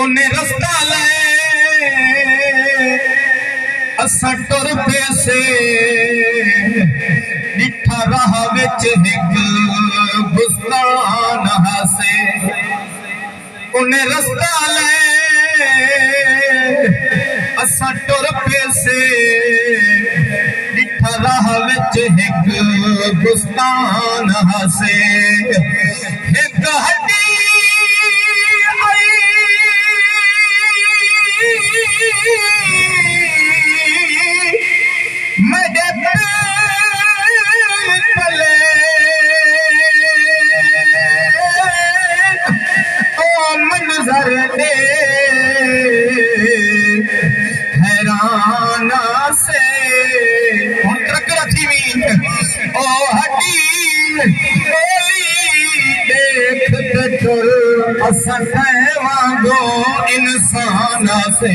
उन्हें रस्ता ले असा टुर पे से डिठा राह विच हिक बुस्तान हासे। उन्हें रस्ता ले असा टुर पे से डिठा राह विच हिक बुस्तान हासे। हिक हड्डी हैराना से ओ हड्डी देख चल असन वांगो इंसान से।